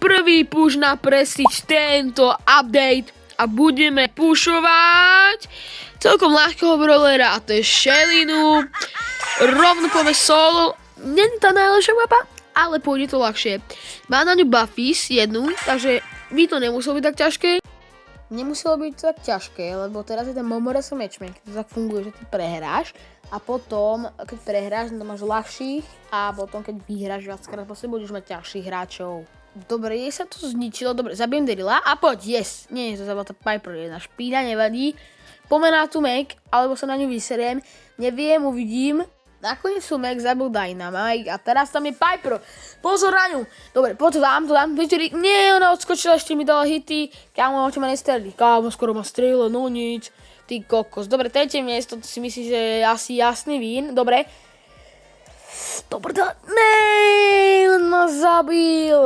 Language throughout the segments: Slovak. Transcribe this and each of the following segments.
prvý push na Prestige tento update a budeme pušovať celkom ľahkého brawlera a to je Shelly Noob. Rovno poďme solo, nie je tá najlepšia mapa, ale pôjde to ľahšie. Má na ňu Buffys jednu, takže by to nemuselo byť tak ťažké. Nemuselo byť tak ťažké, lebo teraz je ten MMRS matchmaking, to tak funguje, že ty prehráš a potom, keď prehráš, to máš ľahších a potom, keď vyhráš viackrát po sebe, budeš mať ťažších hráčov. Dobre, jej sa to zničilo, dobre, zabijem Daryla a poď, yes, nie, to zabila tá Piper, jedna špína, nevadí. Pomená tu Meg, alebo sa na ňu vyseriem, neviem, uvidím. Nakoniec som Meg zabil Dynamite a teraz tam je Piper. Pozor na ňu. Dobre, poď to dám. Nie, ona odskočila, ešte mi dala hity. Kámo, oči ma nestrelí. Kámo, skoro ma strelilo, no nič. Ty kokos. Dobre, tretie miesto, to si myslíš, že je asi jasný vín. Dobre. Dobre, on ma zabil.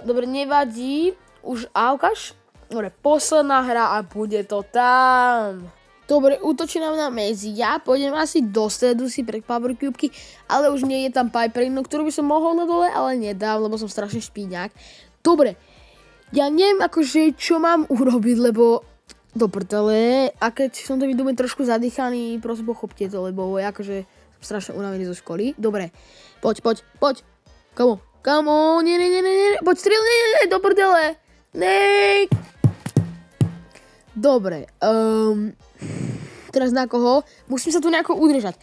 Dobre, nevadí. Už aukaš. Dobre, posledná hra a bude to tam. Dobre, útočí nám na medzi. Ja pôjdem asi do stredu si pre Power Cubky, ale už nie je tam Piper, no ktorú by som mohol na dole, ale nedám, lebo som strašne špíňák. Dobre, ja neviem akože čo mám urobiť, lebo do prdele, a keď som to videl trošku zadýchaný, prosím pochopte to, lebo ja akože som strašne unavený zo školy. Dobre, poď. Kamo, nie, poď strieľ, nie, do prdele. Nej. Dobre, teraz na koho? Musím sa tu nejako udržať,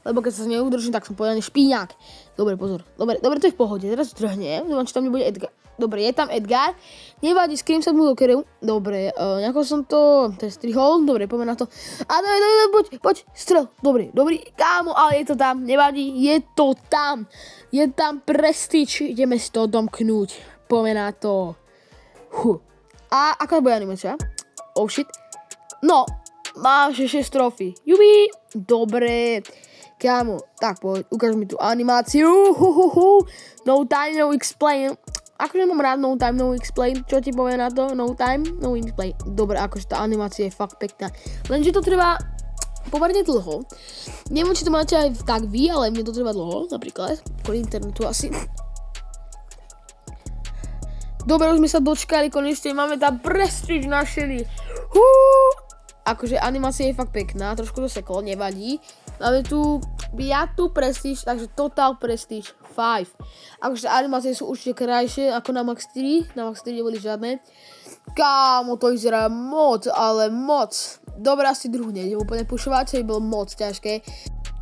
lebo keď sa neudržím, tak som povedaný špíňák. Dobre, pozor, dobre, to je v pohode, teraz drhnem, dúfam, či tam nebude Edgar. Dobre, je tam Edgar, nevadí, skrým sa mu do kerevu. Dobre, nejako som to strihol, dobre, poďme na to. A poď, strel, dobrý, kámo, ale je to tam, nevadí, je tam Prestige, ideme si to domknúť, poďme na to. A aká bude animácia? Oh shit. No, máš 6 trofí. Jubi, dobre. Kámo, tak poď, ukáž mi tú animáciu. No time, no explain. Akože mám rád no time, no explain. Čo ti povie na to? No time, no explain. Dobre, akože tá animácia je fakt pekná. Lenže to trvá pomerne dlho. Neviem, či to máte aj tak vy, ale mne to trvá dlho, napríklad. Kvôli internetu asi. Dobre, už sme sa dočkali, konečne máme tam Prestige na Shelly. Akože animácia je fakt pekná, trošku to seklo, nevadí. Máme tu 5. Prestige, takže Total Prestige 5. Akože animácie sú určite krajšie ako na Max 3, na Max 3 neboli žiadne. Kámo, to vyzerá moc, ale moc. Dobre, asi druhú nejdem úplne pušovať, čo by bolo moc ťažké.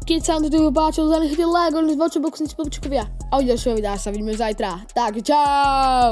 Keď sa vám toto páčilo, zanechajte like, odnes bočo, boxnič, popčkovia. A u ďalšieho videa sa vidíme zajtra. Tak, čau!